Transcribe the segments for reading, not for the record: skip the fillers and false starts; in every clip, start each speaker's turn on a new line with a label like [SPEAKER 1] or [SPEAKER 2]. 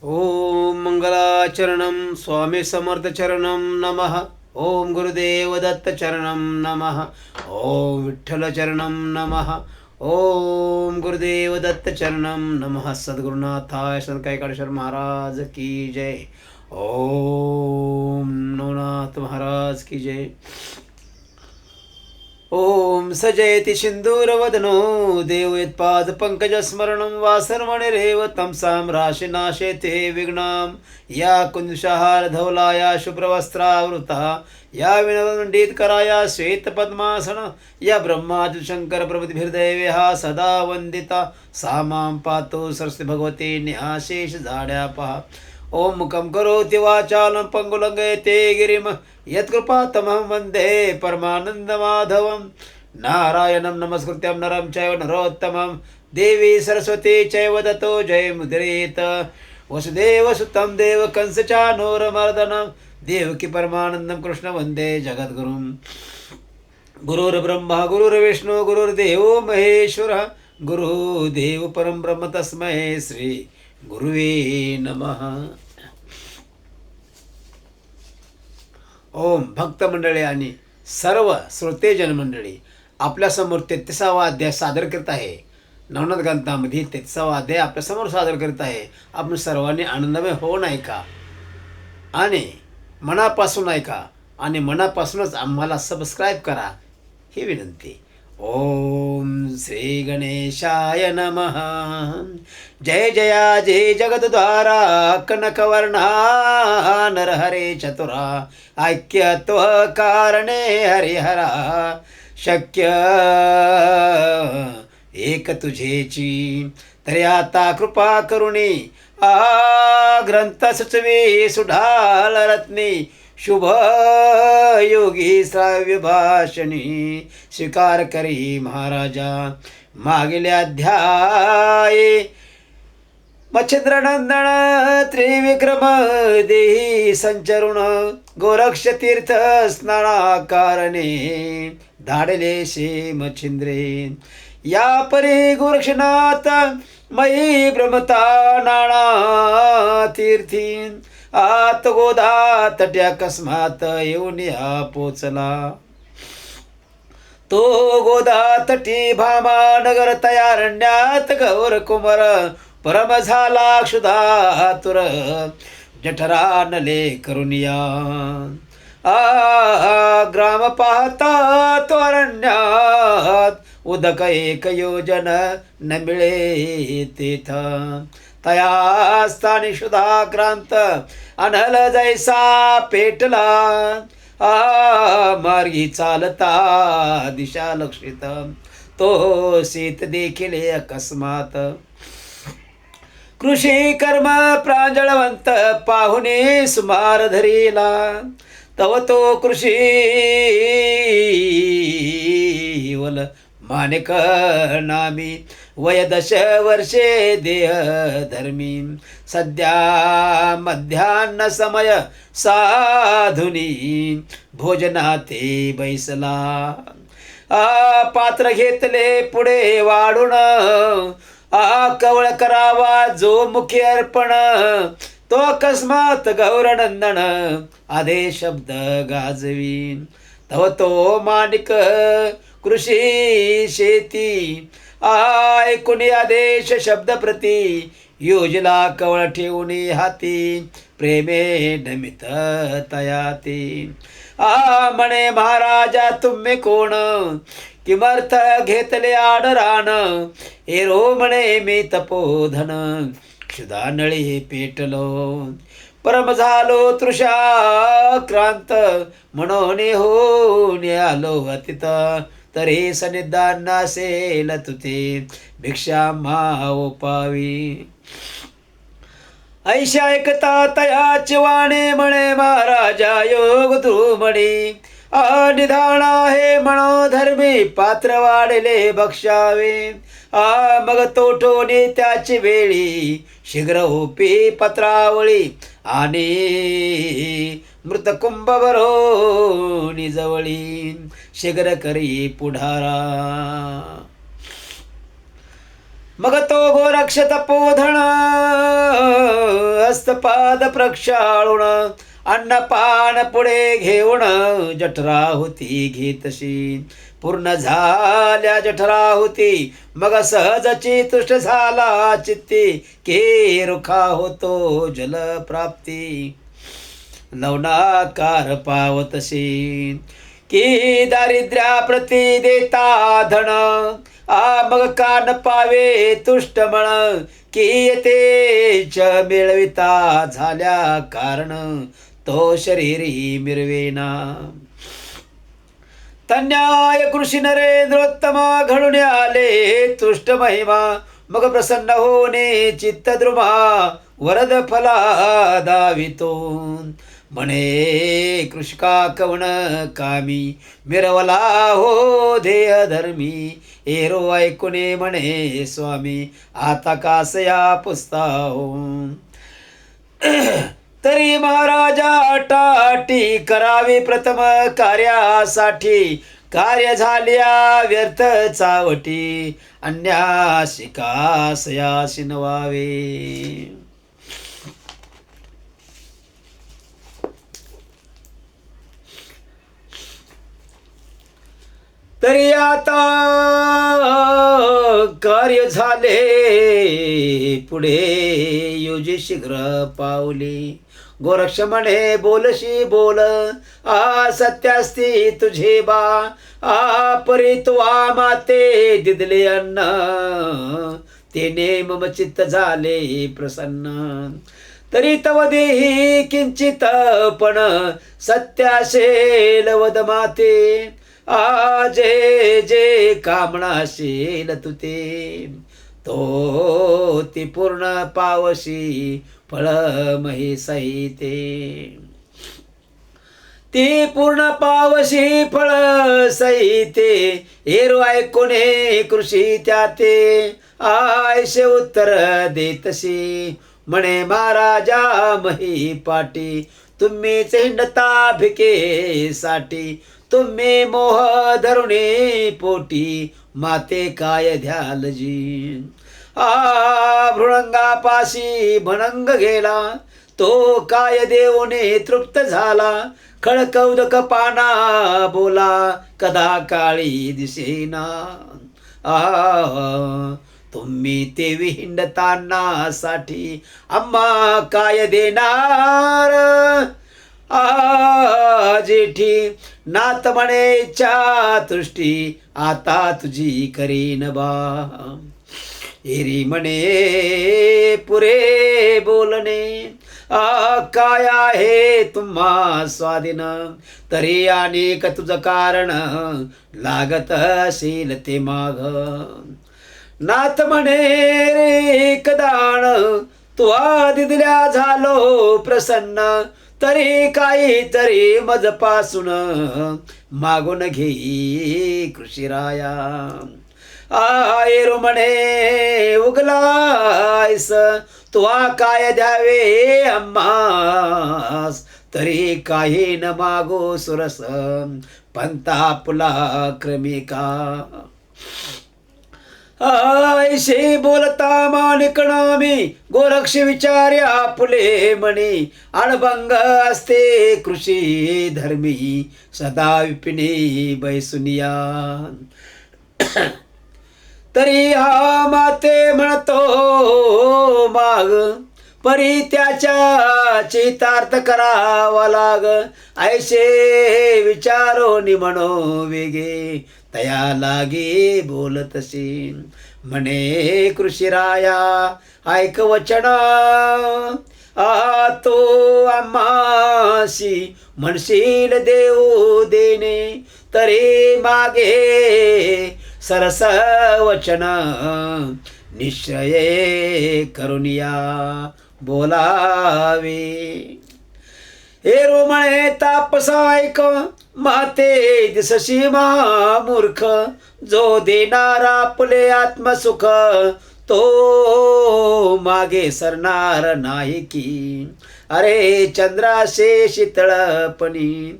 [SPEAKER 1] ओम मंगलाचरणं स्वामी समर्थ चरणं नमः. ओम गुरुदेव दत्त चरणं नमः. ओम विठ्ठल चरणं नमः. ओम गुरुदेव दत्त चरणं नमः. सद्गुरुनाथाय संत कैकाडेश्वर महाराज की जय. ओम नवनाथ महाराज की जय. ओम सजयति सिंदूरवदनो देव यत्पादपङ्कजस्मरणं वासर्मणिरेव तमसां राशिनाशेते विघ्नां या कुंजहारधवलाया शुभ्रवस्त्रावृता या विनवमण्डितकराया श्वेतपद्मासन या ब्रह्मादिशङ्कर प्रभृतिभिर्देव्यः सदा वन्दिता सा मां पातु सरस्वती भगवती न्याशेष जाड्यापहा. ओम मुखं करोति वाचालं पङ्गुलङ्घयते गिरिं यत्कृपातमहं वन्दे परमानन्दमाधवं. नारायणं नमस्कृत्य नरं चैव नरोत्तमं देवी सरस्वती चैव ततो जयमुदीरयेत्. वसुदेवसुतं देवकंसचानूरमर्दनं देवकी परमानन्दं कृष्ण वन्दे जगद्गुरुं. गुरुर्ब्रह्मा गुरुर्विष्णु गुरुर्देवो महेश्वरः गुरुदेव परं ब्रह्म तस्मै श्री गुरुवे नमः. ओम भक्त मंडळी आणि सर्व श्रोतेजन मंडळी, आपल्यासमोर 33वा अध्याय सादर करत आहे. नवनाथ ग्रंथामध्ये 33वा अध्याय आपल्यासमोर सादर करत आहे. आपण सर्वांनी आनंदमय होऊन ऐका आणि मनापासून ऐका आणि मनापासूनच आम्हाला सबस्क्राईब करा ही विनंती. ओम श्री गणेशाय नमः. जय जया जय जगद्वारा कनकवर्णा नरहरे चतुरा ऐक्यत्व कारणे हरिहरा शक्य एक तुझेची तरी आता कृपा करुणी ग्रंथ सुचवी सुढाल रत्नी शुभ योगी श्राव्य भाषणी स्वीकार करी महाराजा. मागील अध्याय मच्छिंद्रनंदन त्रिविक्रम देही संचरुण गोरक्ष तीर्थ स्नानाकारणे धाडले शे मच्छिंद्रे या परी गोरक्षनाथ मयी भ्रमता नाना तीर्थी आत गोदा तट्या अकस्मात येऊन या पोचला. तो गोदा तटी भामा नगर तयारण्यात गौर कुमार परम झाला क्षुधातुर जठरा नले करुनिया. ग्राम पाहता तो अरण्यात उदक एक योजन न मिळे तेथ तया स्थानी क्षुधाक्रांत अनल जैसा पेटला. मार्गी चालता दिशा लक्षित तो शीत देखील अकस्मात. कृषी कर्म प्रांजळवंत पाहुणे सुमार धरीला तव तो कृषी वल मानिक नामी वय 10 वर्षे देह धर्मी सध्या मध्यान्ह समय साधुनी भोजनाते बैसला. पात्र घेतले पुढे वाढून कवळ करावा जो मुखी अर्पण तो अकस्मात गौरनंदन आदे शब्द गाजवीन. तव तो मानिक कृषी शेती ऐकुनी आदेश शब्द प्रती योजला कवळ ठेवून हाती प्रेमे नमित तयाती. म्हणे महाराजा तुम्ही कोण किमर्थ घेतले आडरान एरो म्हणे मी तपोधन क्षुधानळी पेटलो परम झालो तृषाक्रांत म्हणून होऊन आलो अतित तरी सनिधान असेल तुते भिक्षा माओपावी. ऐशा ऐकता तयाची वाणी म्हणे महाराजा योग द्रुमणी निधान आहे म्हणो धर्मी पात्र वाढले बक्षावे. मग तोठोनी त्याची वेळी शीघ्र होपी पत्रावळी आणि मृतकुंभ भरो निजवळी शीघ्र करी पुढारा. मग तो गोरक्ष तपोधन हस्तपाद प्रक्षाळून अन्नपान पुढे घेऊन जठराहुती घेतशी पूर्ण झाल्या जठराहुती मग सहजची तुष्ट झाला चित्ती के रुखा होतो जल प्राप्ती लवणाकार पावतशी की दारिद्र्या प्रती देता धन मग कान पावे तुष्टमळ की येतेच मिळविता झाल्या कारण तो शरीरी मिरवेना तन्याय कृषी नरेंद्रोत्तम घडून आले तुष्ट महिमा मग प्रसन्न होणे चित्तद्रुमा वरद फला दावितो म्हणे कृषिका कवण कामी मिरवला हो ध्येय धर्मी एरो ऐकुने म्हणे स्वामी आता कासया पुस्ताहो तरी महाराजा टाटी करावी प्रथम कार्यासाठी कार्य झाल्या व्यर्थ चावटी अन्याशी कासयाशी नवावे तरी आता कार्य झाले पुढे योजी शीघ्र पावली गोरक्ष म्हणे बोलशी बोल सत्यास्ती तुझे बा परी तुवा माते दिदले अन्न तेने मम चित्त झाले प्रसन्न तरी तव देही किंचित पण सत्याशेल वद माते जे जे कामनाशील तुते तो ती पूर्ण पावशी फळ मही सहिते ती पूर्ण पावशी फळ सहिते एरो ऐकोने कृषी त्याते आयशे उत्तर देतशी म्हणे महाराजा मही पाटी तुम्हीच हिंडता भिके साठी तुम्ही मोह धरुणे पोटी माते काय ध्यालजी भृंगापाशी भणंग गेला तो काय देवने तृप्त झाला खळकौदक पाना बोला कदा काळी दिसेना तुम्ही ते हिंडताना साठी आम्हा काय देणार जेठी नात म्हणे इच्छा तुष्टी आता तुझी करीन बा एरी म्हणे पुरे बोलणे काय आहे तुम्हा स्वाधीन तरी अनेक तुझं कारण लागत असेल ते माग नाथ म्हणे रे कदाण तू आधी दिल्या झालो प्रसन्न तरी काही तरी मज पासून मागून घेई कृषीराया आयरू म्हणे उगलायस तुवा काय द्यावे आम्हास तरी काही न मागो सुरस पंता पुला क्रमिका ऐशे बोलता माणिकणामी गोरक्ष विचार्या फुले म्हणे अणभंग असते कृषी धर्मी सदा विपिने बैसुनिया तरी हा माते म्हणतो माग परी त्याच्या चितार्थ करावा लाग ऐशे विचारो म्हणो वेगे तया लागे बोलतशी म्हणे कृषीराया ऐक वचन तो आम्हासी म्हणशील देऊ देणे तरी मागे सरस वचन निश्चय करुनिया बोलावे हे म्हणे तापसायक माते दिसशी महामूर्ख जो देणारा आपले आत्मसुख तो मागे सरणार नाही की अरे चंद्राशे शीतळपणी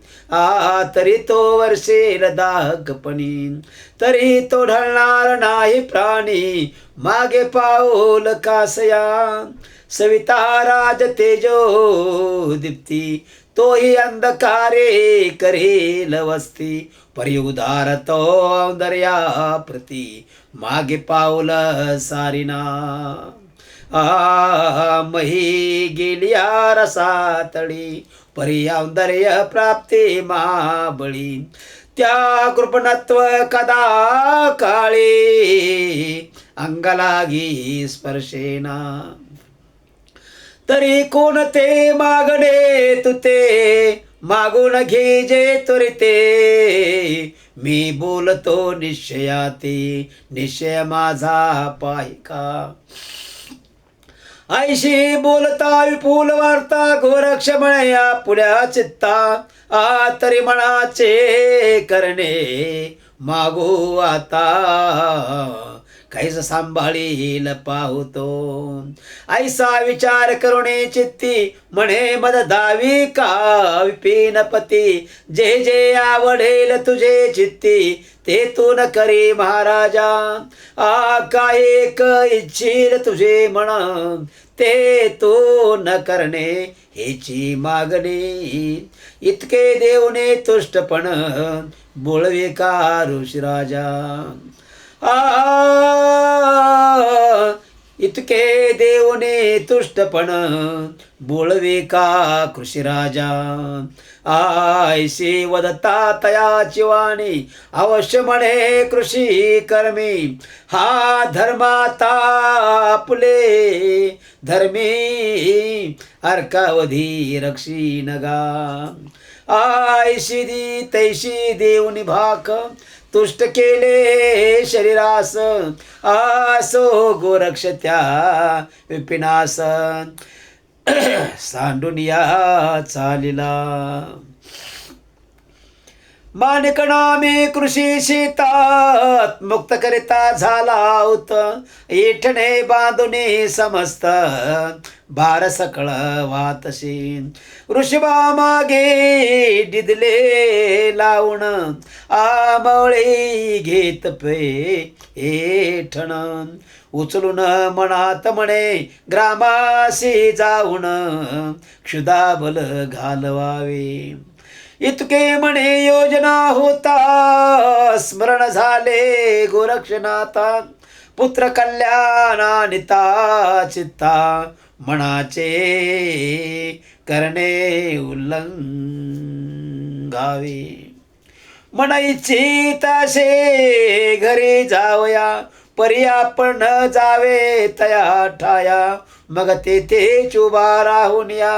[SPEAKER 1] तरी तो वर्षेल दाहकपणी तरी तो ढळणार नाही प्राणी मागे पाऊल कासया सविता राज तेजो दीप्ती तोही अंधकारे करेल वस्ती परी उदार तो दर्या प्रती मागे पाऊल सारिना मही गेलिया रसातळी पर्यावदर्य प्राप्ती महाबळी त्या कृपणत्व कदा काळे अंगलागी स्पर्शेना तरी कोणते मागणे तुते मागून घे जे त्वरिते मी बोलतो निश्चयाते निश्चय माझा पाहिका ऐशी बोलता विपुल वार्ता गोरक्ष म्हणया पुढ्या चित्ता तरी मनाचे करणे मागू आता काहीच सांभाळील पाहतो ऐसा विचार करुणे चित्ती म्हणे मद दावी का विपिनपती जे जे आवडेल तुझे चित्ती ते तू न करी महाराजा काय एक इच्छील तुझे म्हण ते तू न करणे हेची मागणी इतके देऊने तुष्टपण बोलवे का ऋषीराजा इतके देवने तुष्टपण बोलवे का कृषीराजा ऐसे वदता तयाची वाणी अवश्य म्हणे कृषी कर्मी हा धर्माता आपले धर्मी अर्कावधी रक्षी नगा ऐशी दी तैशी देवनी भाक तुष्ट केले शरीरास आसो गोरक्ष त्या विपिनास सांडुनिया चालिला माणिक नामे कृषी शेतात मुक्त करिता झाला होत येठणे बांधुने समस्त भार सकळ वातशी ऋषभा मागे डिदले लावून आमळे घेत पे येठण उचलून मनात म्हणे ग्रामासी जाऊन क्षुधाबल घालवावे इतके म्हणे योजना होता स्मरण झाले गोरक्षनाथा पुत्र कल्याणानिता चित्ता मनाचे करणे उल्लंघावे मन इच्छित असे घरी जावया परी आपण जावे तया ठाया मग तेथे चुबा राहून या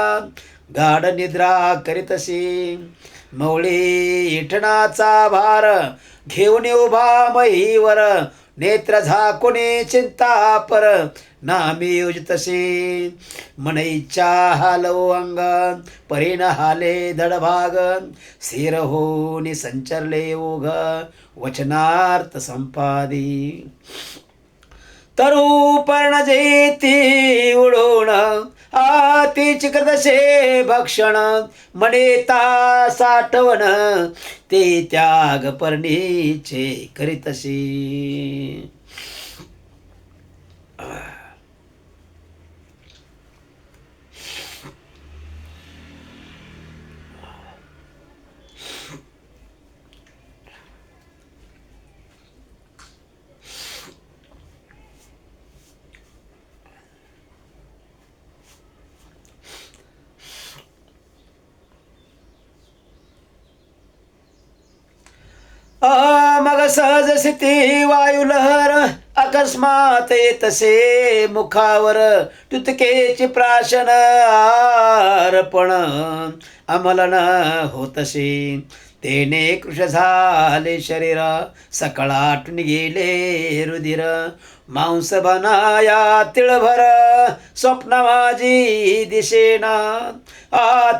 [SPEAKER 1] गाढ निद्रा करीतशी मौळी इठणाचा भार घेऊन उभा महीवर नेत्र झाकुने चिंता पर नामी युजतसे मन इच्छा हालव अंग परीन हाले धडभाग स्थिर होनी संचरले ओघ वचनार्थ संपादी तरू पर्ण जेती उडून आती चिकदशे भक्षण मनेता साठवण ते त्याग पर्णीचे करीतशी मग सहज स्थिती वायुलहर अकस्मात येतसे मुखावर तुतकेची प्राशन अर्पण अमलन होतसे तेने कृश झाले शरीर सकळाटून गेले रुधिर मांस बनाया तिळभर स्वप्न माझी दिशेना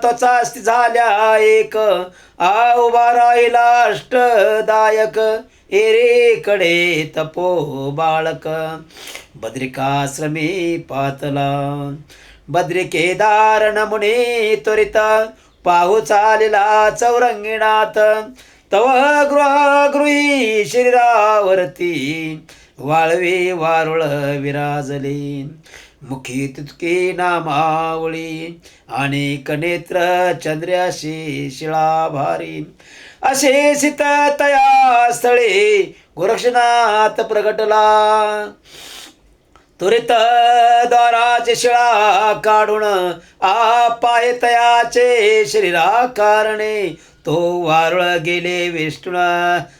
[SPEAKER 1] त्वचा झाल्या एक उभा राहिला अष्टदायक एरेकडे तपो बाळक बद्रिकाश्रमी पातला बद्री केदार नमुने त्वरित पाहू चालला चौरंगिणात तव गृही शरीरावरती वाळवे वारुळ विराजले, मुखी तुतके नामावळी, आणि कनेत्र चंद्राशी शिळा भारी, असे सित तया स्थळे गोरक्षनाथ प्रगटला. त्वरित द्वाराचे शिळा काढून पाय तयाचे शरीरा कारणे, तो वारुळ गेले वेष्टुन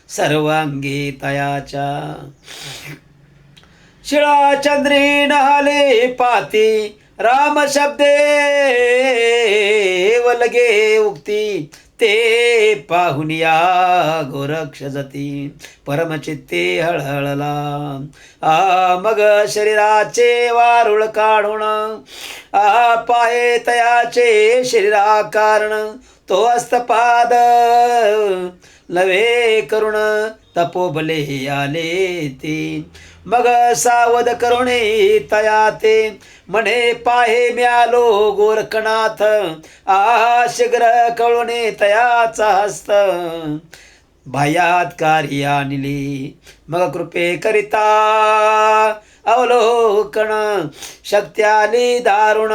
[SPEAKER 1] सर्वांगी तयाच्या. शिळा चंद्री नहाले पाती, राम शब्दे वलगे उक्ती, ते पाहुनिया गोरक्ष जती, परमचित्ते हळहळला. मग शरीराचे वारुळ काढून पाये तयाचे शरीरा कारण, तो हस्तपाद लवे करुण तपोबले आले ते. मग सावध करुणे तया ते, म्हणे पाहे म्यालो गोरखनाथ, शीघ्र कळुणे तयाचा हस्त, बाह्यात कार्य आणली. मग कृपे करिता अवलोकन, शक्ती आली दारुण.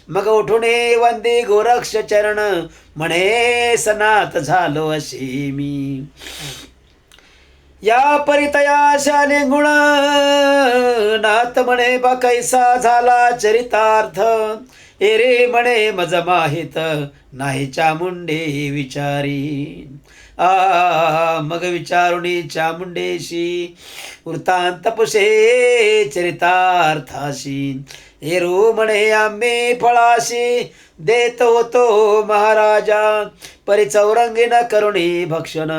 [SPEAKER 1] मग उठुने वंदे गोरक्ष चरण, म्हणे सनात झालो अशी मी. या परितया शाले गुण, नाथ म्हणे बा कैसा झाला चरितार्थ. एरे म्हणे मज माहित नाही चामुंडे विचारी. मग विचारुणी चामुंडेशी, वृत्तांत पुसे चरितार्थाशी. एरू म्हणे आम्ही फळाशी, देत होतो महाराजा, परी चौरंगीन करुणी भक्षण,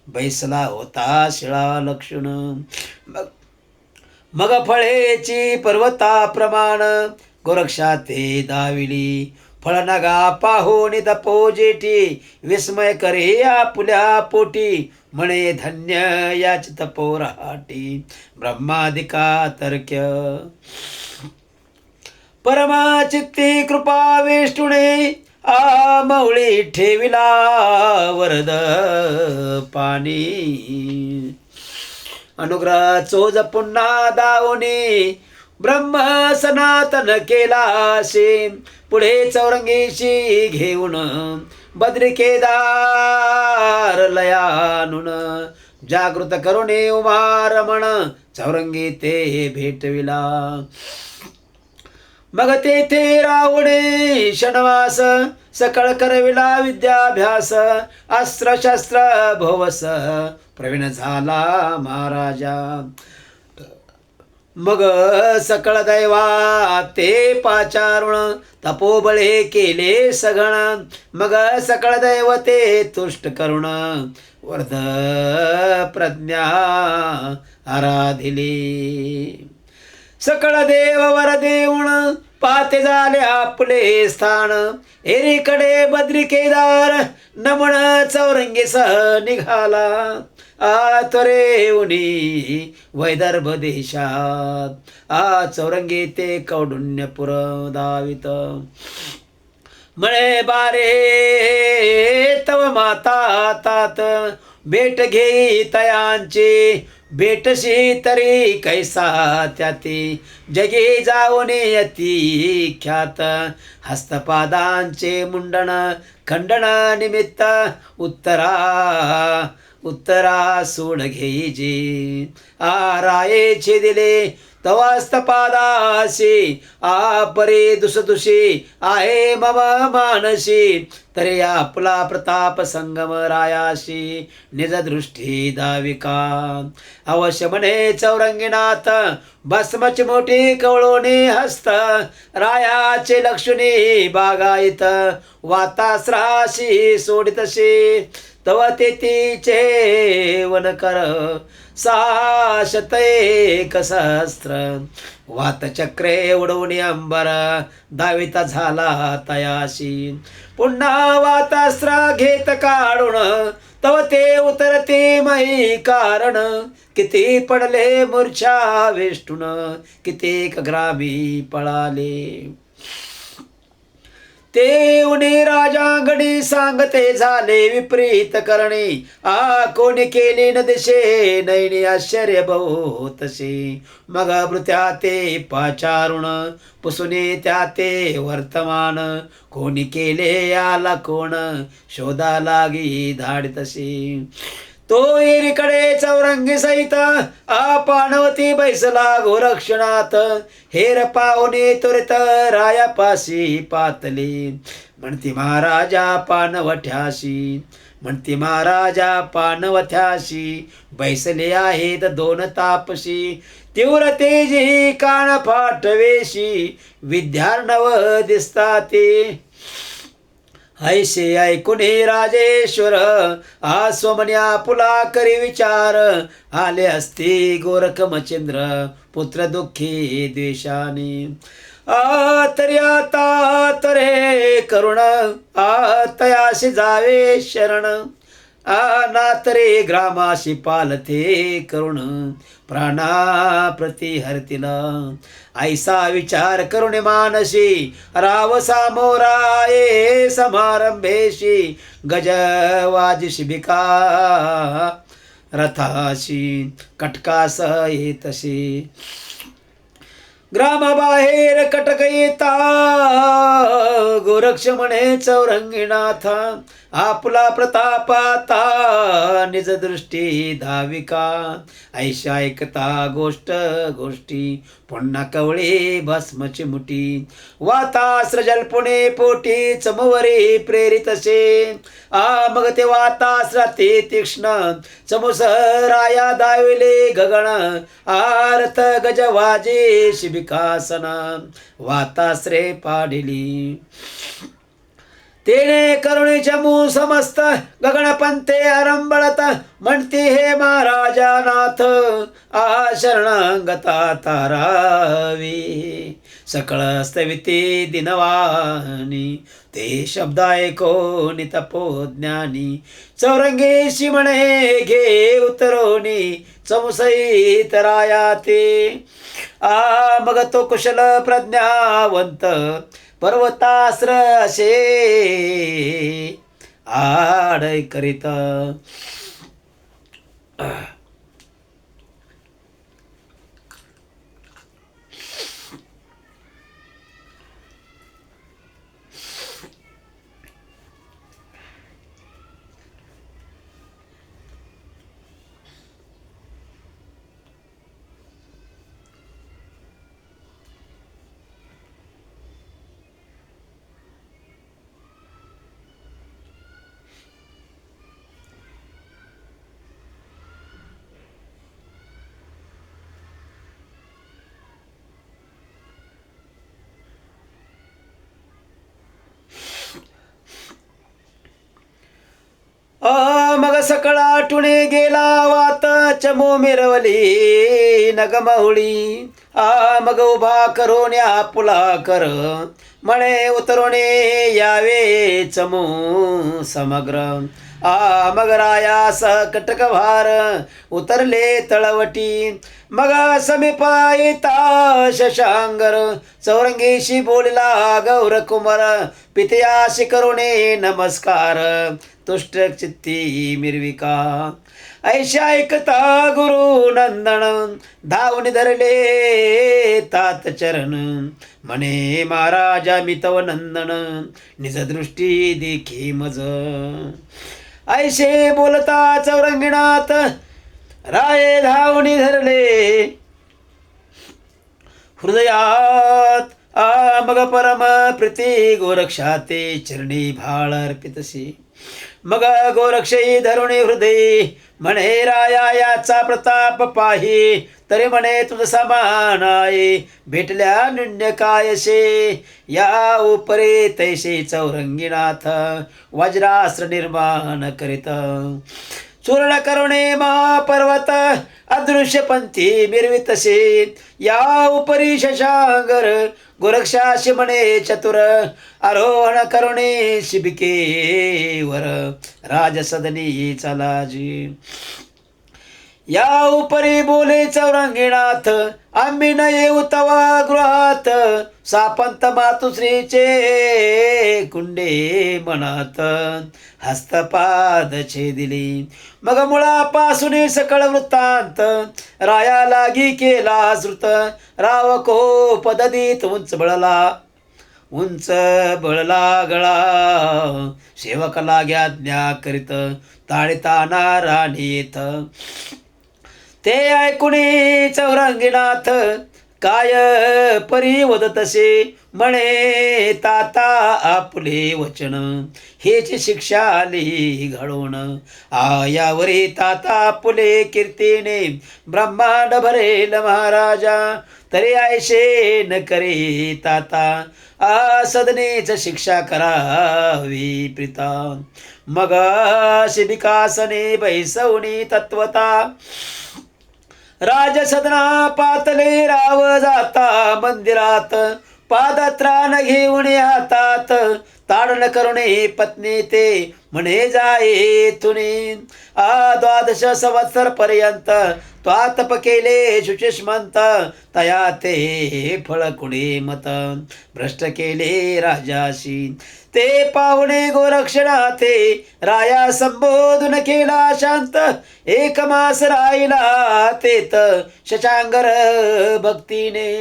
[SPEAKER 1] बैसला होता शिळा लक्षण. मग फळेची पर्वता प्रमाण, गोरक्षा ते दाविली. फळनगा पाहून तपोजेठी, विस्मय करे आपुल्या पोटी, म्हणे धन्य याच तपोराटी, ब्रह्मादिका तर्क्य. परमाचित्ती कृपा वेष्टुणे, मौळी ठेविला वरद पाणी. अनुग्रह चोज पुन्हा दावणे, ब्रह्म सनातन केलाशे. पुढे चौरंगीशी घेऊन बद्री केदार लयानुन, जागृत करुणे उमा रमण, चौरंगी ते भेटविला. मग तेथे रावणे शनवास, सकळ करविला विद्याभ्यास. अस्त्र शस्त्र भोवस प्रवीण झाला महाराजा. मग सकळ दैवा ते पाचारुण, तपोबळे केले सगण. मग सकळ दैव ते तुष्ट करुण, वर्ध प्रज्ञा आराधिली. सकळ देव वर देऊन पाते झाले आपले स्थान. एरीकडे बद्री केदार नमन चौरंगी सह निघाला. त्वरे उनी वैदर्भ देशात, चौरंगी ते कौंडण्यपुर दावित. म्हणे बारे तव माता तात, भेट घेई तयांची. भेटशी तरी कैसा त्याती, जगी जाऊने यती ख्यात. हस्तपादांचे मुंडन खंडन निमित्त, उत्तरा सोड घेईजी. रायेचे दिले तवास्तपादाशी, परे दुसदुशी आहे मम मानसी. तरी आपला प्रताप संगम रायाशी, निज दृष्टी दाविका. अवश्य म्हणे चौरंगीनाथ, भस्मची मोठी कवळोनी हस्त. रायाचे लक्ष्मी बागायत, वाताश्राशी सोडितशी. तव तेतीचे वन कर साशते कसहस्त्र. वातचक्रे उडवणी अंबर, दाविता झाला तयाशी. पुन्हा वातास्त्र घेत काढून, तव ते उतरते मही कारण. किती पडले मूर्छा वेष्टून, कित्येक ग्रामी पळाले. ते उनी राजांगणी सांगते झाले विपरीत करणे. कोणी केली न दिशे नैनी आश्चर्य बहु तसे. मग भृत्या ते पाचारुण पुसुने त्या ते वर्तमान. कोणी केले आला कोण शोधा लागी धाड तशी. तो एकीकडे चौरंगी सहित पाणवती बैसला गोरक्षणात. हेर पाहुणे त्वरित रायापाशी पातली. म्हणती महाराजा पानवठ्याशी, म्हणती महाराजा पानवथ्याशी. बैसले आहेत दोन तापशी, तीव्र तेजी कान फाटवेशी. विद्यार्णव दिसता ते ऐसे ऐकुने राजेश्वर. स्वमन्या पुला करी विचार. आले असते गोरख मच्छिंद्र पुत्र दुःखी द्वेषाने. तरी आता तरे करुण तयाशी जावे शरण. नातरे ग्रामाशी पालथे करुण प्राणा प्रति हरतीला. ऐसा विचार करुणे मानसी राव सामोराये समारंभेशी. गजवाज शिबिका रथाशी कटकास येतशी. ग्रामाबाहेर कटक येता गोरक्ष म्हणे चौरंगीनाथ. आपला प्रतापाता निज दृष्टी धाविका. ऐशा ऐकता गोष्ट गोष्टी पुन्हा कवळे भस्मची मुठी. वातास्र जलपुणे पोटी चमुवरी प्रेरितसे. मग ते वातास्र ते तीक्ष्ण चमुस राया दाविले गगन. आरत गजवाजे शिबिकासन वाताश्रे पाडिली. तेने करुणी चमू समस्त गगनपंथे आरंबळत. म्हणती हे महाराजानाथ शरणांगता तारावी. सकळ स्तविते दिनवानी ते शब्द ऐकोनी तपोज्ञानी. चौरंगेशी म्हणे घे उतरोनी चमुसईत राया ते. मग तो कुशल प्रज्ञावंत पर्वतास्र असे आड करीत. मग सकळ आठुणे गेला वात चमू मिरवली नगमहुळी. मग उभा करून आपुला कर म्हणे उतरुणे यावे चमू समग्र. मग रायास कटक भार उतरले तळवटी. मग समीप येता शशांगर चौरंगीशी बोलला गौर कुमार. पितयाशी करुणे नमस्कार तुष्ट चित्ती मिरविका. ऐशा ऐकता गुरु नंदन धावून धरले तात चरण. म्हणे महाराजा मी तव नंदन निज दृष्टी देखी मज. ऐशे बोलता चौरंगीनाथ राये धावणी धरले हृदयात. मग परम प्रीती गोरक्षाते चरणी भाळ अर्पितशी. मग गोरक्षई धरुणी हृदय म्हणे राया याचा प्रताप पाही. तरी म्हणे तुझ समान आहे भेटल्या निन्य कायसे. या उपरे तैसे चौरंगीनाथ वज्रास्त्र निर्माण करीत. चूर्ण करुणे महापर्वत अदृश्य पंथी मिरवितसे. या उपरी शशांगर गोरक्षाशी म्हणे चतुर. आरोहण करुणे शिबिकेवर राजसदनी चलाजी. या उपरी बोले चौरंगीनाथ आम्ही न येऊ तवा गृहात. सापंत मातुश्रीचे कुंडे मनात हस्तपाद छेदिली. मग मुळापासून सकळ वृत्तांत राया लागी केला श्रुत. राव को पददीत उंच बळला गळा. सेवक लाग्या ज्ञा करीत ताळिताना राणीत. ते ऐकुनी चौरंगीनाथ काय परी वदतसे. म्हणे ताता आपले वचन हेची शिक्षा आली घडवून. यावरी ताता आपुले कीर्तीने ब्रह्मांड भरेल महाराजा. तरी ऐशे न करे ताता सदनेच शिक्षा करावी प्रीता. मग शिबिकासने बैसवणी तत्वता राजसदना पातले राव जाता मंदिरात. पादत्राण घेऊन हातात ताडण करुणे पत्नी ते म्हणे जाये तुने. 12 संवत्सर पर्यंत त्वातप केले शुचिष्मंत. तया ते फळ कुडे मत भ्रष्ट केले राजाशी. ते पाहुणे गोरक्षणाथे राया संबोधून केला शांत. 1 मास राहिला तेत शशांगर भक्तीने.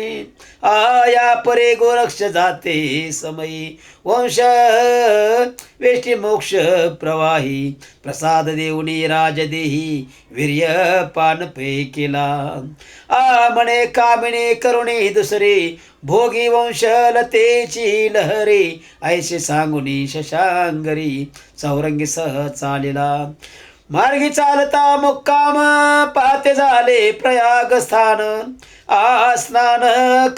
[SPEAKER 1] या परे गोरक्ष जाते समयी वंश वेष्टी मोक्ष प्रवाही. प्रसाद देऊनी राजदेही वीर्य पानपे केला. म्हणे कामिने करुणी दुसरे भोगी वंशलतेची लहरी. ऐसे सांगुनी शशांगरी चौरंगी सह चालिला. मार्गी चालता मुक्काम पाहते झाले प्रयाग स्थान. स्नान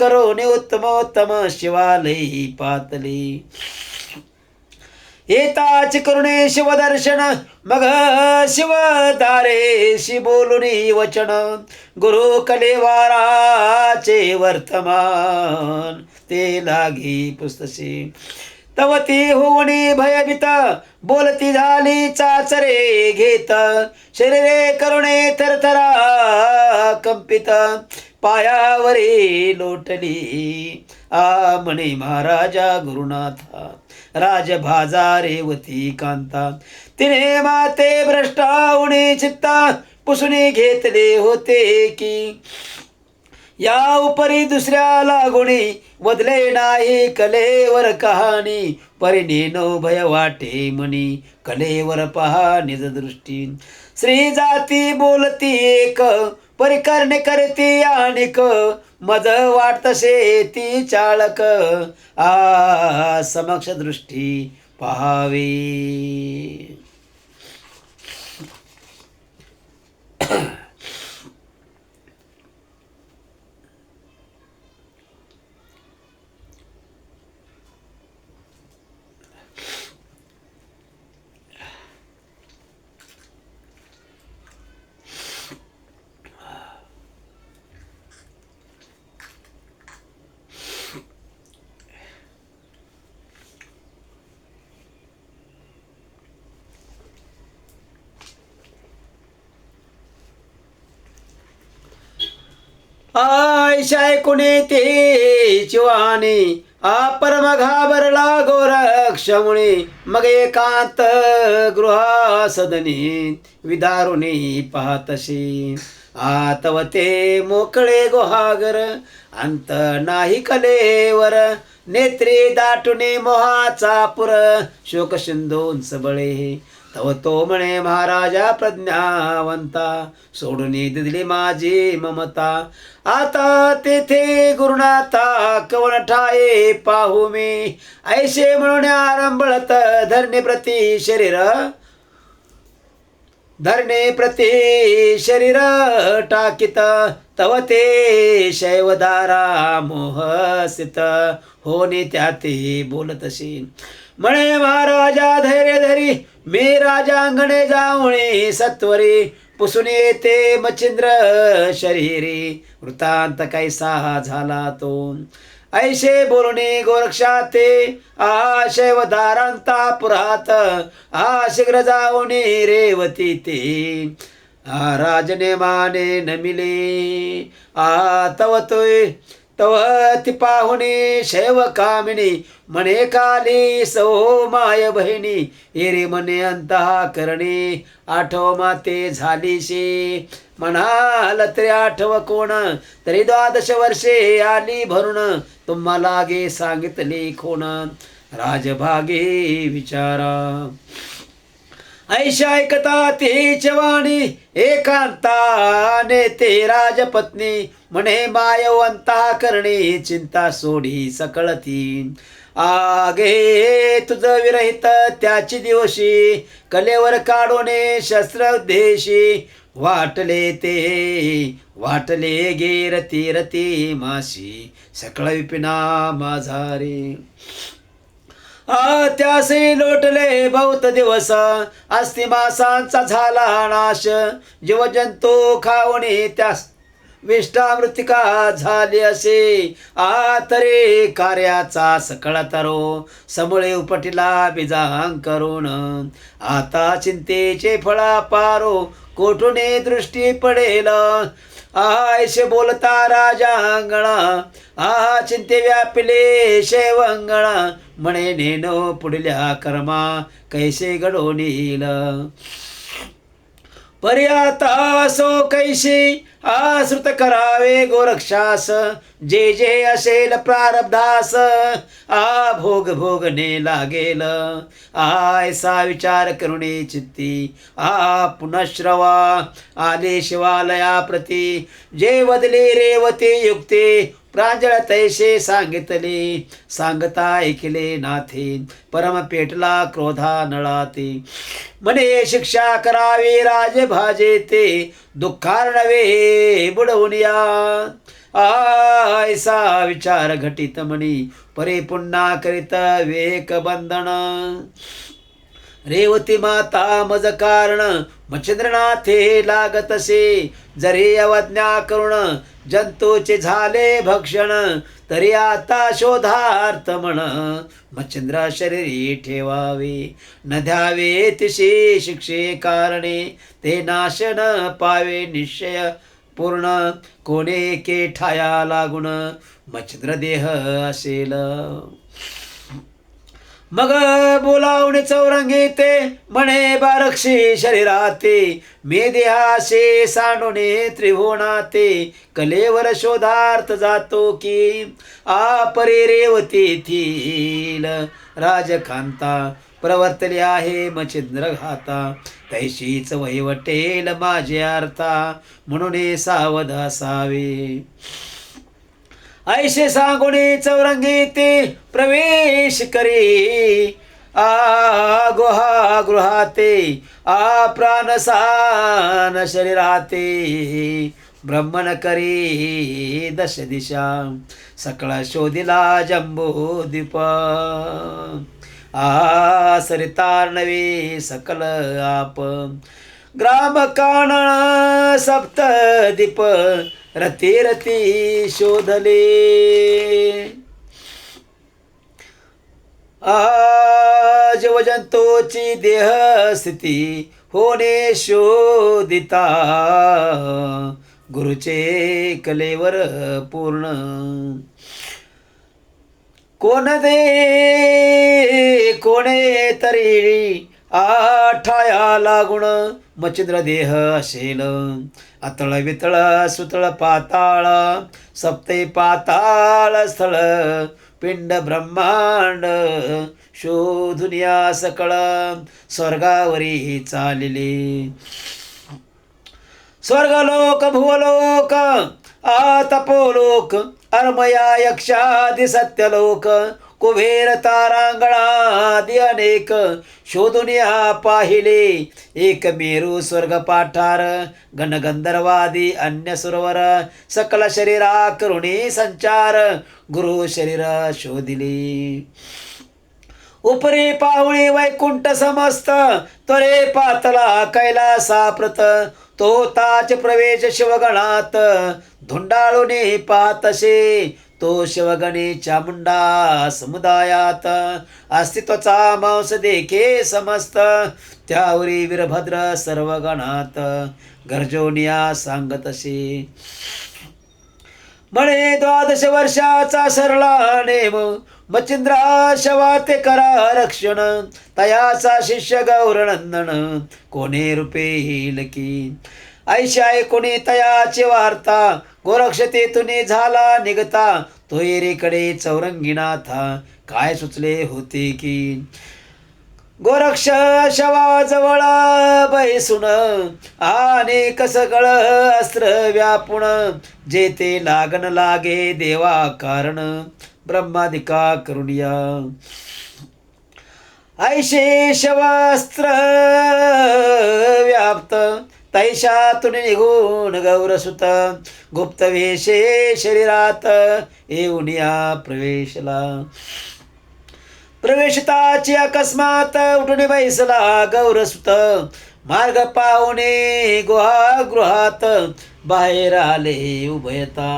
[SPEAKER 1] करून उत्तमोत्तम शिवालयी पातली. येताच करुणे शिवदर्शन मग शिवदारेशी बोलुनी वचन. गुरु कलेवाराचे वर्तमान ते लागी पुस्तशी. तवती होणी भयभीत बोलती झाली चाचरे घेत. शरीरे करुणे थरथरा कंपित पायावरी लोटली. म्हणे महाराजा गुरुनाथा राजभाजा रेवती कांता. तिने माते भ्रष्टावणे चित्ता पुसुनी घेतले होते की. या उपरी दुसऱ्या लागुणी वदले नाही कलेवर कहाणी. परिणे नो भय वाटे मनी कलेवर पहा निज दृष्टी. श्री जाती बोलती एक परिकरणे करती आणिक. मज वाटतसे ती चाळक समक्ष दृष्टी पहावी. आयशाय कुणी ते चिवाने परम घाबरला गोरक्षमुळे. मग एकांत गृहासदनी विदारुणी पाहतशी. तव ते मोकळे गुहागर अंत नाही कलेवर. नेत्री दाटुने मोहाचा पुर शोक सिंधूंच बळे. तव तो म्हणे महाराजा प्रज्ञावंता सोडून दिली माझी ममता. आता तेथे गुरुनाथा कवन ठाये पाहू मी. ऐसे म्हणून आरंभळत धरणे प्रती शरीर टाकित. तव ते शैवदारा मोहसित होने त्याते बोलतशी. म्हणे महाराजा धैर्य धरी मी राजांगणे जाऊणे सत्वरी. पुसून येते मच्छिंद्र शरीरी वृत्तांत कैसा झाला तो. ऐशे बोलणे गोरक्षाते शैवदारांता पुरात. शीघ्र जाऊने रेवती ते राजने माने नमिले. तव ती पाहुणे शैव कामिनी म्हणे काली सौ माय बहिणी एरे म्हणे अंतहा करणे आठव माते झालीशी म्हणाल तरी आठव कोण तरी 12 वर्षे आली भरून तुम्हाला गे सांगितले कोण राजभागे विचारा ऐशा ऐकता तेच वाणी एकांताने ते राजपत्नी म्हणे मायवंता करणे चिंता सोडी सकळती आगे तुझ विरहित त्याची दिवशी कलेवर काढूने शस्त्रदेशी वाटले गे रती रती माशी सकळ विपिना माझा रे त्यासे लोटले बहुत दिवस अस्ति मासांचा झाला नाश जीवजंतू खावणे त्यास विष्टामृतिका झाली असे तरे कार्याचा सकळ तरो समळे उपटिला बिजांग करून आता चिंतेचे फळा पारो कोठूने दृष्टी पडेल ऐसे बोलता राजा अंगणा चिंते व्यापिले शेवंगणा म्हणे नेनो पुढल्या कर्मा कैसे घडोनील पर्याता सो कैशी आश्रुत करावे गोरक्षास जे जे असेल प्रारब्धास भोग भोगणे लागेल ऐसा विचार करुणे चित्ती पुनश्रवा आले शिवालया प्रती जे वदले रेवते युक्ते प्रांजळ तैसे सांगितले सांगता ऐकले नाथे परम पेटला क्रोधा नळाते म्हणे शिक्षा करावी राजभाजे ते दुःखार्णवे बुडवून या ऐसा विचार घटित म्हणी परे पुन्हा करीत वेक बंधन रेवती माता मज कारण मच्छिंद्रनाथे लागतसे जरी अवज्ञा करुण जंतूचे झाले भक्षण तरी आता शोधार्थ म्हण मच्छिंद्र शरीरी ठेवावे न द्यावे तिशी शिक्षे कारणे ते नाशन पावे निश्चय पूर्ण कोणे के ठाया लागून मच्छिंद्र देह असेल मग बोलावणे चौरंगी ते म्हणे बारक्षी शरीराते मे देहाशे सांडोने त्रिभुवनाते कलेवर शोधार्थ जातो की परे रेवतीतील राजकांता प्रवर्तले आहे मच्छिंद्र घाता तैशीच वहिवटेल माझे अर्था म्हणून सावध असावे ऐसे सांगुणे चौरंगी ते प्रवेश करी गुहा गृहाते प्राणसान शरीराते ब्रह्मण करी दश दिशा सकळ शोधिला जंबू दीप सरितार्णवे सकल आप ग्राम कानन सप्त दीप रती रती शोधले जीवजंतूची देह स्थिती होणे शोधिता गुरुचे कलेवर पूर्ण कोण दे कोणे तरी ठाया लागुण मच्छिंद्र देह असेल अतळ वितळ सुतळ पाताळ सप्ते पाताळ स्थळ पिंड ब्रह्मांड शोधुनिया सकळ स्वर्गावरी चालिले स्वर्गलोक भुवलोक तपोलोक अर्मया यक्षादि सत्यलोक कुबेर तारांगणादि अनेक शोधुनिया पाहिले एक मेरू स्वर्ग पाठार गणगंधर्वादी अन्य सुरवर सकल शरीरा करुणी संचार गुरु शरीर शोधिले उपरी पाहुणे वैकुंठ समस्त त्वरे पातला कैलासाप्रत तो ताच प्रवेश शिवगणात धुंडाळूने पातसे तो शिवगणे चामुंडा समुदायात अस्तित्वाचा मांस देखे समस्त त्यावरी वीरभद्र सर्व गणात गर्जोनिया सांगतसे म्हणे 12 वर्षाचा सरला नेम, मच्छिंद्रा शवा ते करा रक्षण, तयाचा शिष्य गौरनंदन, कोणे रूपे की ऐशा कोणी तयाची वार्ता, गोरक्ष तेथून झाला निघता, तो एरेकडे चौरंगीनाथा, काय सुचले होते की गोरक्ष शवाजवळ बैसून, आणि कसकळ अस्त्र व्यापुण, जे ते लागन लागे देवा कारण, ब्रह्मादिका करुणिया ऐशे शवास्त्र व्याप्त, तैशातून निघून गौरसुत, गुप्त वेशे शरीरात येऊन या प्रवेशला, प्रवेशताची अकस्मात उठून बैसला गौरसुत, मार्ग पाहुणे गुहागृहात, बाहेर आले उभयता.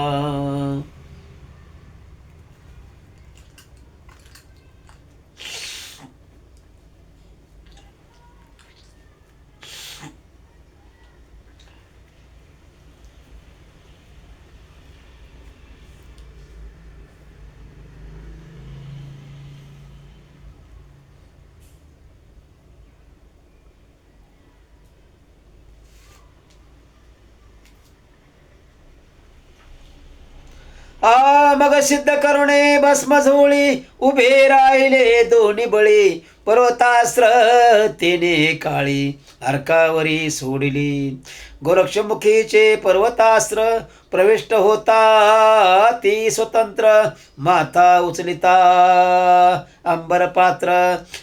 [SPEAKER 1] मग सिद्ध करुणे भस्म झोळी, उभे राहिले दोन्ही बळी, पर्वतास्त्र तेने काळी, अर्कावरी सोडली, गोरक्षमुखीचे पर्वतास्त्र, प्रविष्ट होता ती स्वतंत्र, माथा उचलिता अंबर पात्र,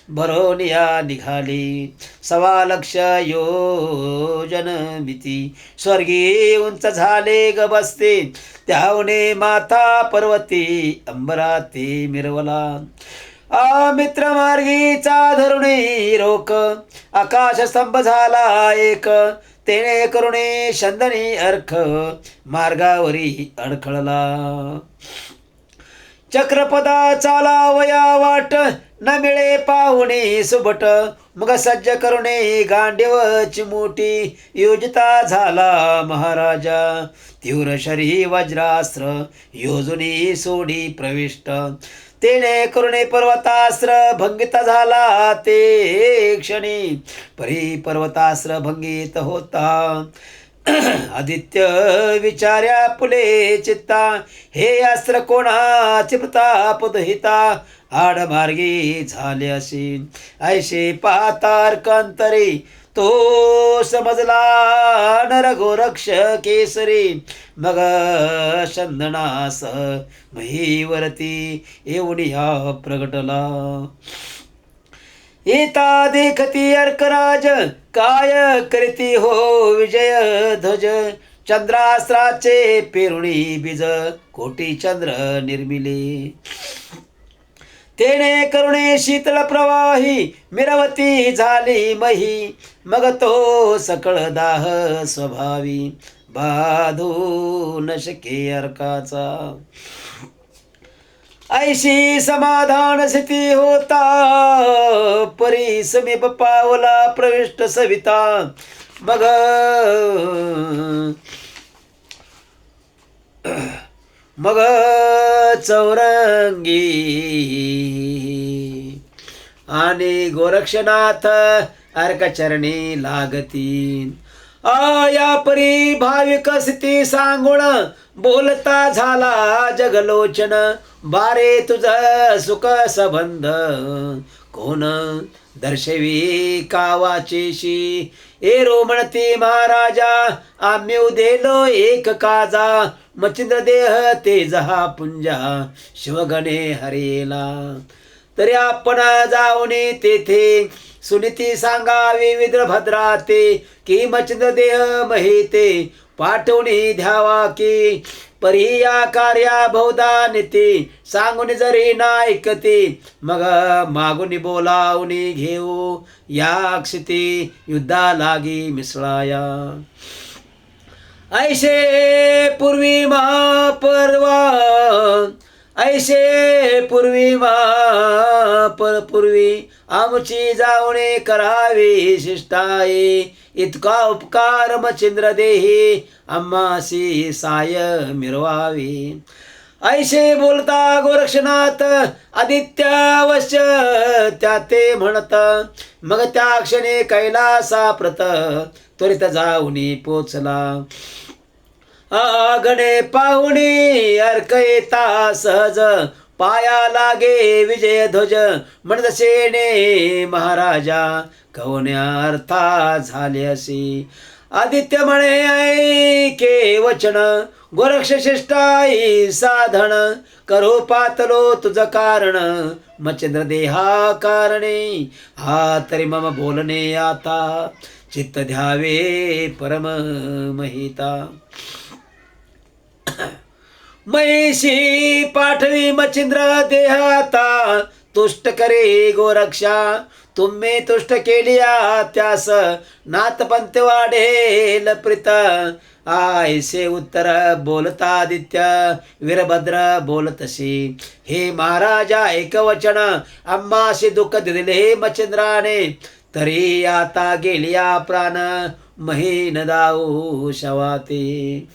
[SPEAKER 1] भरोनिया निघाली, 1.25 योजन भीती, स्वर्गी उंच झाले ग बसते, त्यावने माथा पर्वती, अंबराती मिरवला, मित्र मार्गीचा धरुणी रोक, आकाश स्तंभ झाला एक, तेने करुणे शंदनी अर्ख, मार्गावरी अडखळला, चक्रपदा चालावया वाट, न मिळे पाहुणे सुबट, मग सज्ज करुणे गांडीवची मोठी, योजिता झाला महाराजा, तीव्र शरी वज्रास्त्र, योजुनी सोडी प्रविष्ट, तेने करुणे पर्वतास्त्र, भंगित झाला ते क्षणी, परी पर्वतास्त्र भंगित होता, आदित्य विचार्या पुले चित्ता, हे अस्त्र कोणाचे प्रताप दहिता, आडमार्गी झाले असे, ऐशे पातार्कांतरी, तो समजला नर गोरक्ष केसरी, मग चंदनास महीवरती येऊनिया प्रगटला, येता देखती अर्कराज, काय करीती हो विजय ध्वज, चंद्रास्त्राचे पेरुणी बीज, कोटी चंद्र निर्मिले, तेने करुणे शीतळ प्रवाही, मिरवती झाली मही, मग तो सकळ दाह स्वभावी, बाधू न शके अर्काचा, ऐशी समाधान स्थिती होता, परी समीप पावला प्रविष्ट सविता, मग मग चौरंगी आणि गोरक्षनाथ अर्कचरणी लागती, या परी भाविक स्थिती सांगुण, बोलता झाला जगलोचन, बारे तुझ सुख संबंध, कोण दर्शवी कावाचेशी, एरो म्हणती महाराजा, आम्ही उदेलो एक काजा, मच्छिंद्र देह तेजहा पुंजा, शिवगणे हरेला, तरी आपण जाऊन तेथे सुनीती सांगावी विद्रभद्रा ते, की मच्छिंद्र देह महिते पाठवणी द्यावा की, परी या कार्या बहुधा नीती, सांगून जरी ना ऐकती, मग मागून बोलावून घेऊ या क्षिती, युद्धा लागी मिसळाया, ऐशे पूर्वी महापर्वा ऐशे पूर्वी परपूर्वी आमची जावणे करावी शिष्टाई, इतका उपकार मच्छिंद्र देही आम्हासी साय मिरवावी. ऐशे बोलता गोरक्षनाथ आदित्यावश्य त्या ते म्हणत, मग त्या क्षणी कैलासा प्रत त्वरित जाऊनी पोचला. आगणे पाहुणी अर्क येता सहज, पाया लागे विजय ध्वज म्हणत सेने महाराजा, कवन्या अर्था झाले असी. आदित्य म्हणे ऐके वचन, गोरक्ष शिष्टाई साधन, करो पातलो तुझ कारण, मच्छिंद्र देहा कारणे. हा तरी मम बोलणे आता, चित्त ध्यावे परम महिता. महिषी पाठवी मच्छिंद्र देहाता, तुष्ट करे गोरक्षा, तुम्ही तुष्ट केलिया त्यास, नाथपंथ वाढेल प्रीत. आयसे उत्तर बोलता आदित्य वीरभद्र बोलतशी, हे महाराजा एक वचन, आम्हाशी दुःख दिले मच्छिंद्राने, तरी आता गेलिया प्राण, महीन दाऊ शवाते.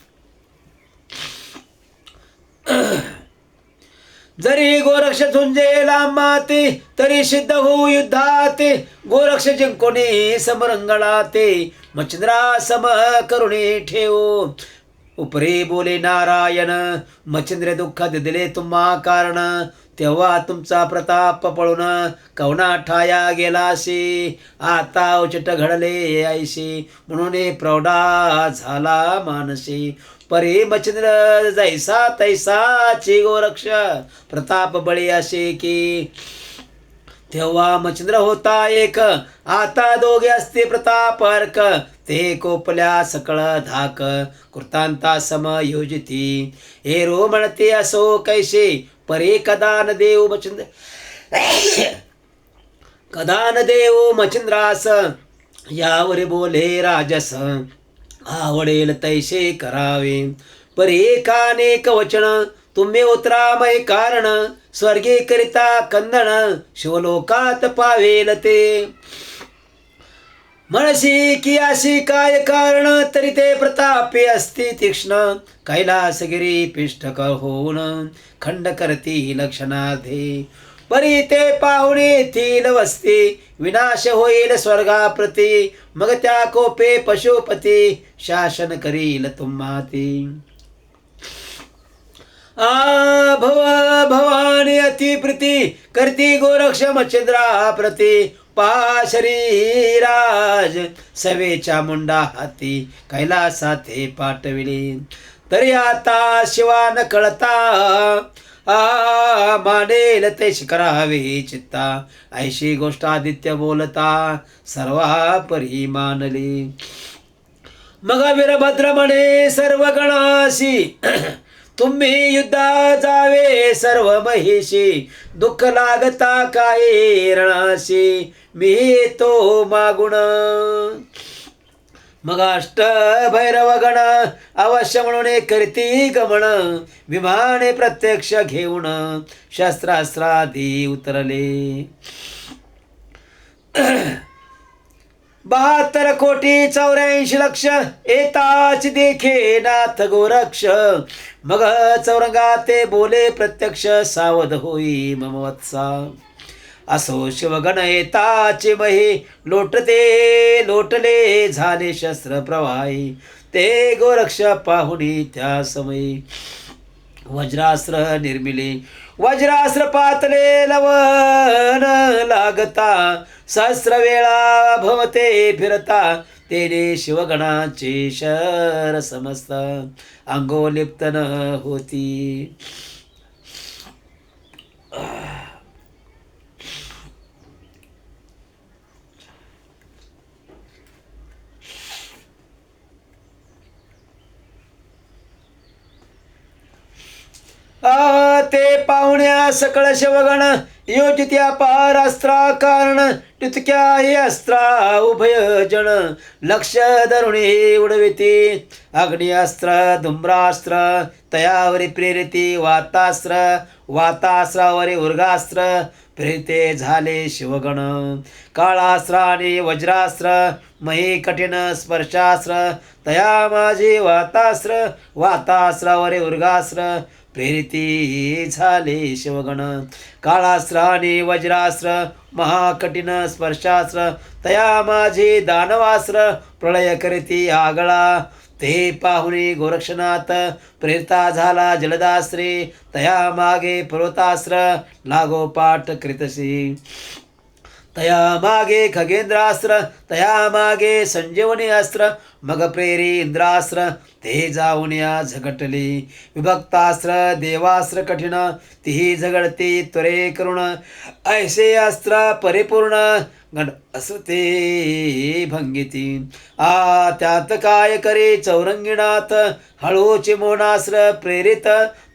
[SPEAKER 1] जरी गोरक्ष झुंजेल आम्हाते, तरी सिद्ध होऊ युद्धाते, गोरक्ष जिंकोणी समरंगणाते, मच्छिंद्रा सम करुणी ठेवू. उपरे बोले नारायण, मच्छिंद्र दुःखात दिले तुम्हा कारण, तेव्हा तुमचा प्रताप पळून कवना ठाया गेलाशी. आता उचित घडले ऐशी, म्हणून प्रौढा झाला मानसी. परी मच्छिंद्र जैसा तैसाची गोरक्ष, प्रताप बळी असे की. तेव्हा मच्छिंद्र होता एक, आता दोघे असते प्रताप अर्क, ते कोपल्या सकळ धाक, कृतांता समयोजिती. हे रो म्हणते असो कैसे, परे कदा न देऊ मच्छिंद्र कदा न देऊ मच्छिंद्रास, यावर बोले राजस, आवडेल तैसे करावे. परी एकानेक वचन, तुम्ही उतरामय कारण, स्वर्गी करिता कंदन, शिवलोकात पावेल ते. म्हणशी की अशी काय कारण, तरी ते प्रतापी असती तीक्ष्ण, कैलासगिरी पिष्ट होऊन खंड करती लक्षणार्धे. परी ते पाहुणे येथील वस्ती, विनाश होईल स्वर्गाप्रती, मग त्या कोपे पशुपती, शासन करील तुम्हाती. भवानी अतिप्रीती करती गोरक्ष मच्छिंद्रा प्रती. पा शरीराज सवेच्या मुंडा हाती, कैलासाथे पाठविली. तरी आता शिवा न कळता, मानेल ते करावे चित्ता. ऐशी गोष्ट आदित्य बोलता, सर्वा परी मानली. मग वीरभद्र म्हणे सर्व गणाशी, तुम्ही युद्धा जावे सर्व महिषी, दुःख लागता काय रणाशी, मी येतो मागुण. मग अष्ट भैरव गण अवश्य म्हणून करती गमन, विमाने प्रत्यक्ष घेऊन शस्त्रास्त्रादी उतरले. 72 कोटी 84 लक्ष येताच देखे नाथ गोरक्ष. मग चौरंगा ते बोले प्रत्यक्ष, सावध होई मम वत्सा. असो शिवगण येताचे महे, लोटले झाले शस्त्र प्रवाही. ते गोरक्ष पाहुणी त्या समयी, वज्रास्त्र निर्मिले वज्रास्त्र पातले लवन लागता. सहस्र वेळा भवते फिरता, तेने शिवगणाचे शर समस्त अंगो लिप्त न होती. ते पाहुण्या सकळ शिवगण योजित्या पारास्त्रा कारण टितक्या हे अस्त्रा उभय जन लक्ष धरुणी उडविती अग्निअस्त्र धुम्रास्त्र तयावरी प्रेरिती वातास्त्रावरी उर्गास्त्र प्रेरिते झाले शिवगण काळास्त्र आणि वज्रास्त्र मही कठीण स्पर्शास्त्र तया माझे वातास्त्रावरी उर्गास्त्र प्रेरिती झाले शिवगण काळास्त्र आणि वज्रास्त्र महाकठीण स्पर्शास्त्र तया माझे दानवास्त्र प्रलय करीती आगळा ते पाहुणे गोरक्षनाथ प्रेरिता झाला जलदास्त्रे तया मागे पर्वतास्त्र लागोपाठ करीतसी तया मागे खगेंद्रास्त्र तया मागे संजीवनी अस्त्र मग प्रेरी इंद्रास्त्र ते जाऊन या झगटली विभक्तास्त्र देवास्त्र कठीण तीही झगडती त्वरे करुण ऐसे अस्त्र परिपूर्ण गण असते भंगिती त्यात काय करे चौरंगिणात हळूचे मोहनास्त्र प्रेरित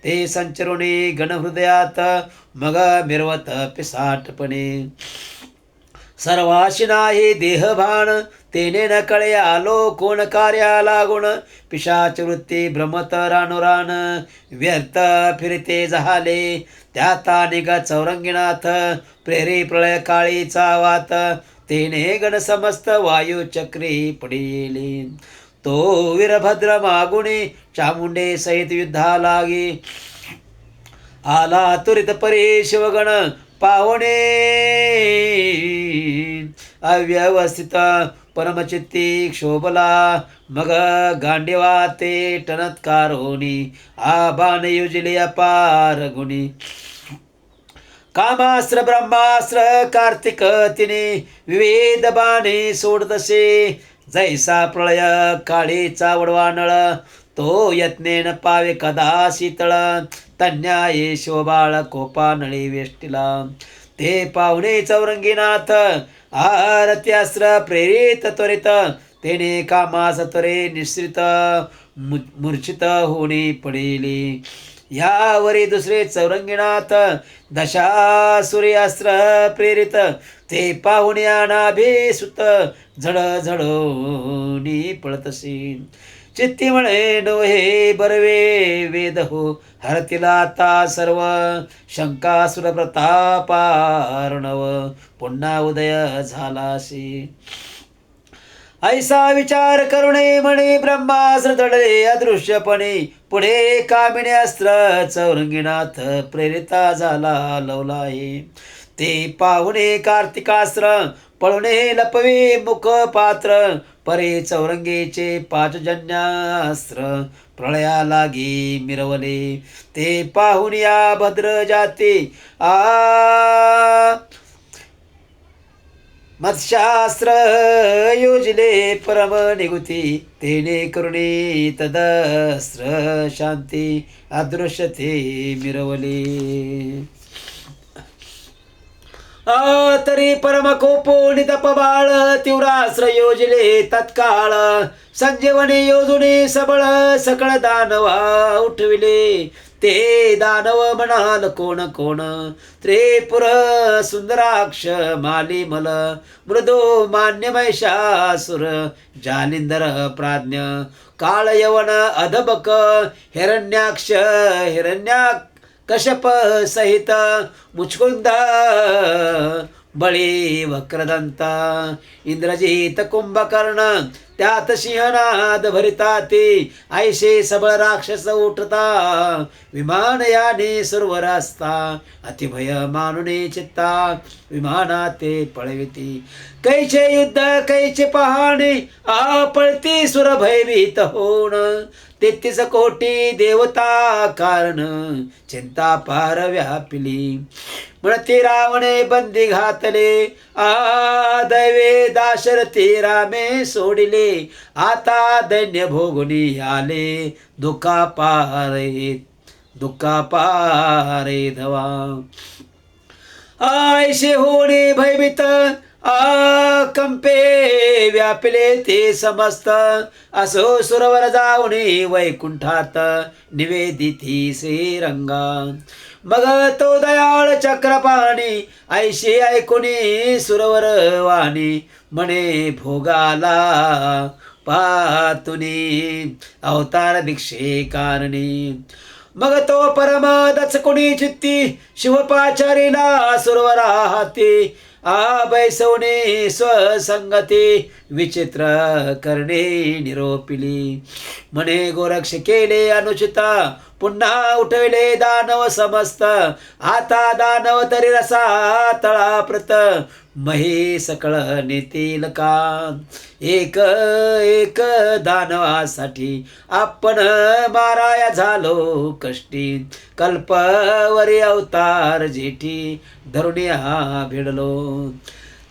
[SPEAKER 1] ते संचरुणी गणहृदयात मग मिरवत पिसाटपणे सर्वाशी नाही देहभान तेने न कळे आलो कोण कार्या लागुण पिशाच वृत्ती भ्रमत रानुरान व्यर्थ फिरते झाले त्याता निघ चौरंगिनाथ प्रेरी प्रळय काळीचा वात तेने गण समस्त वायू चक्री पडिले तो वीरभद्र मागुणी चामुंडे सहित युद्धा लागी आला तुरित परी शिवगण पावणे अव्यवस्थित परमचित्ती क्षोभला मग गांडीवा ते टनत्कारोनी आबान युजली अपार गुणी कामास्त्र ब्रह्मास्त्र कार्तिक तिने विविध बाणे सोडतसे जैसा प्रळय काळीचा वडवानळ तो यत्नेन पावे कदा शीतळ तन्याये शोभाळ कोपा नळी वेष्टीला ते पाहुणे चौरंगीनाथ आरत्यास्त्र प्रेरित त्वरित तेने कामास त्वरे निश्रित मूर्छित होणे पडेली यावरी दुसरे चौरंगीनाथ दशासुर्यास्त्र प्रेरित ते पाहुण्या नाभीसुत झड झडोनी पळतसी चित्ती म्हणे नोहे बरवे वेद हो हरतिला आता सर्व शंकासुर प्रतापार्णव पुन्हा उदय झालासी ऐसा विचार करुणे म्हणे ब्रह्मास्त्र दडले अदृश्यपणे पुढे कामिनी अस्त्र चौरंगीनाथ प्रेरिता झाला लवलाये ते पाहुणे कार्तिकास्त्र पळुणे लपवे मुख पात्र परे चौरंगीचे पाचजन्यास्त्र प्रळया लागी मिरवले ते पाहुन या भद्र जाती मत्स्यास्त्र योजले परम निगुती तेने करुणी तदस्त्र शांती अदृश्यते मिरवले तरी परम कोपो नितप बाळ तीव्रास्त्र योजले तत्काळ संजीवनी योजुने सबळ सकळ दानवा उठविले ते दानव म्हणाल कोण कोण त्रिपुर सुंदराक्ष मालिमल मृदो मान्य महिषासुर जालिंदर प्राज्ञ काळ यवन अधबक हिरण्याक्ष कश्यप सहित मुचकुंद बळी वक्रदंत इंद्रजित कुंभकर्ण त्यात सिंहनाद भरिता ते ऐसे सबळ राक्षस उठता विमान याने सुरवर असता अतिभय मानुने चित्ता विमाना ते पळविती कैचे युद्ध कैचे पहाणे पळती सुर भयभीत होण 33 कोटी देवता कारण चिंता पार व्यापिली म्हणते रावणे बंदी घातले दैवे दाशरथी रामे सोडिले आता दैन्य भोगुनी आले दुःखा पारे धवा ऐसे होणे भयभीत कंपे व्यापिले ते समस्त असो सुरवर जाऊने वैकुंठात निवेदिती श्रीरंगा मग तो दयाळ चक्रपाणी ऐशी ऐकुनी सुरवर वाणी म्हणे भोगाला पातुनी अवतार दीक्षे कारणी. मग तो परम दचकुणी चित्ती शिवपाचारीला सुरवरा हाती बैसवणे स्वसंगती विचित्र करणे निरोपिली. म्हणे गोरक्ष केले अनुचिता पुन्हा उठविले दानव समस्त. आता दानव तरी रसा तळाप्रत मही सकळ नेतील का. एक एक दानवासाठी आपण माराया झालो कष्टी. कल्पवरी अवतार जेठी धरुण्या भिडलो.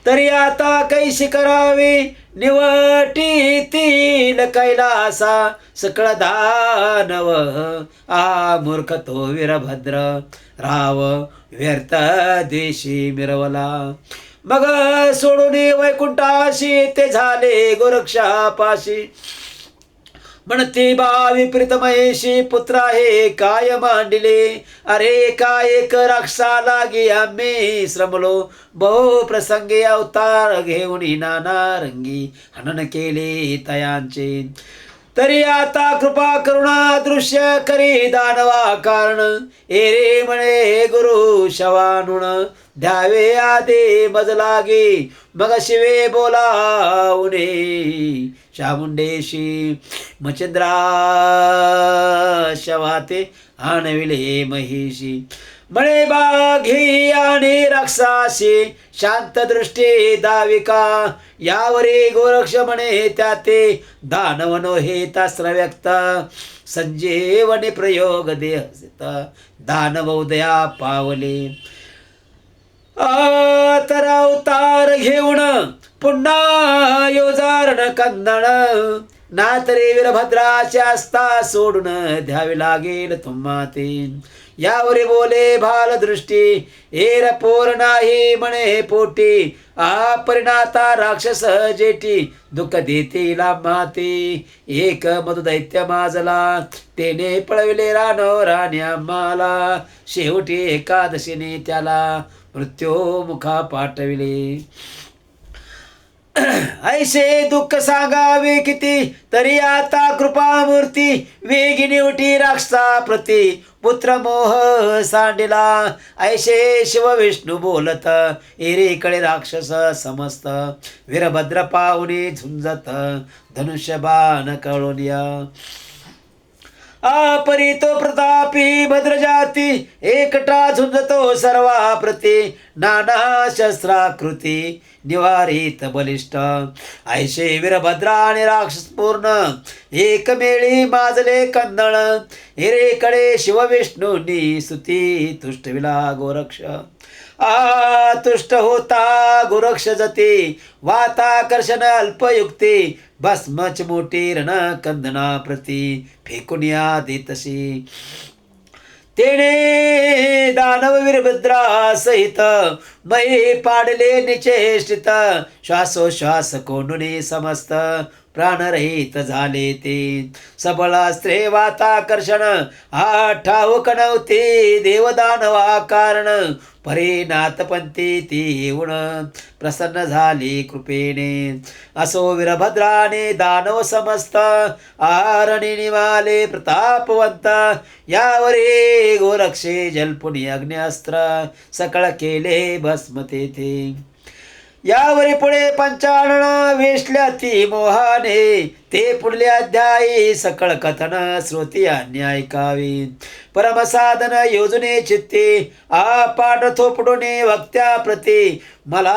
[SPEAKER 1] तरी आता कैशी करावी निवटीतील कैलासा. सकळ दानव मूर्ख तो वीरभद्र राव व्यर्थ देशी मिरवला. मग सोडून वैकुंठाशी ते झाले गोरक्षापाशी. म्हणते बा विपरीत महेशी पुत्र आहे काय मांडिले. अरे काय एक राक्षा लागी आम्ही श्रमलो. बहु प्रसंगी अवतार घेऊन नाना रंगी हनन केले तयांचे. तरी आता कृपा करुणा दृश्य करी दानवा कारण. एरे म्हणे गुरु शवानुण द्यावे आदे मज लागे. मग शिवे बोलावणे चामुंडेशी मचंद्रा शवाते आणविले महिषी. म्हणे बाघी आणि राक्षसी शांत दृष्टी दाविका. यावरी गोरक्ष म्हणे त्या ते दानवनो हे तास्त्र व्यक्त. संजीवनी प्रयोग देहसित दानव उदया पावले. तर अवतार घेऊन पुन्हा योजारण कंदण. ना तरी वीरभद्राचे असता सोडून द्यावे लागेल तुम्हा ते. यावरी बोले भाल दृष्टी एर पोर नाही म्हणे पोटी. परिणाता राक्षस जेठी दुःख देतील माती. एक मधुदैत्य माजला तेने पळविले रानो राण्या माला. शेवटी एकादशीने त्याला मृत्यू मुखा पाठविले. ऐसे दुःख सांगावे किती तरी आता कृपामूर्ती. वेगिनी उठी राक्षा प्रती पुत्र मोह सांडिला. ऐसे शिव विष्णू बोलत एरीकडे राक्षस समस्त. वीरभद्र पाहुणे झुंजत धनुष्य बाण कळोनिया. परी तो प्रतापी भद्रजाती एकटा झुंजतो सर्वा प्रती. नाना शस्त्राकृती निवारित बलिष्ठ. ऐशे वीरभद्रा आणि राक्षस पूर्ण एकमेळी माजले कंदळ. हिरेकडे शिवविष्णूंनी स्तुती तुष्टविला गोरक्ष. तुष्ट होता गोरक्ष जती वाताकर्षण अल्पयुक्ती. भस्मच मोठी रण कंदना प्रती फेकून या देतशी. तेने दानव वीरभद्रा सहित मै पाडले निचेष्टित. श्वासोश्वास कोंडुनी समस्त प्राणरहित झाले ते. सबळास्त्रे वाताकर्षण ठाऊक नव्हते देवदानवा कारण. परिणातपंथी ती येऊन प्रसन्न झाली कृपेने. असो वीरभद्राने दानव समस्त आरणी निवाले प्रतापवंत. यावरी गोरक्षे जलपुनी अग्न्यास्त्र सकळ केले भस्म तेथे. यावरी पुढे पंचानन वेशल्या ती मोहाने. ते पुढले अध्यायी सकळ कथन श्रोती अन्य ऐकावी. परमसाधन योजने चित्ते पाठ थोपडोने वक्त्या प्रती. मला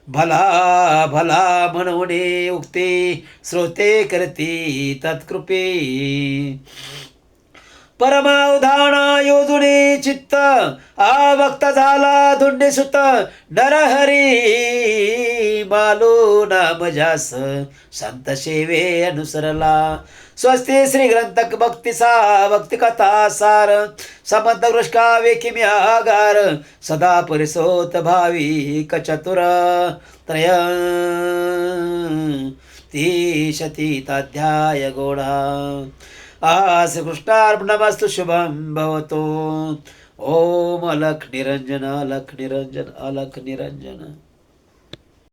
[SPEAKER 1] भला भला म्हणूने उक्ते श्रोते करती तत्कृपे. परमावधाना योजुने चित्त वक्ता झाला धुंडे सुत. नरहरी मालो नाम जास संत सेवे अनुसरला. स्वस्ती श्री ग्रंथक भक्तिसा भक्ती कथा सार. समंत वृष्कावे किम्यागार सदा परिसोत भावी कचतुर त्रय. तीशतीताध्याय गोडा. श्रीकृष्णार्पणमस्तु शुभं भवतु. ओम अलख निरंजन अलख निरंजन अलख निरंजन.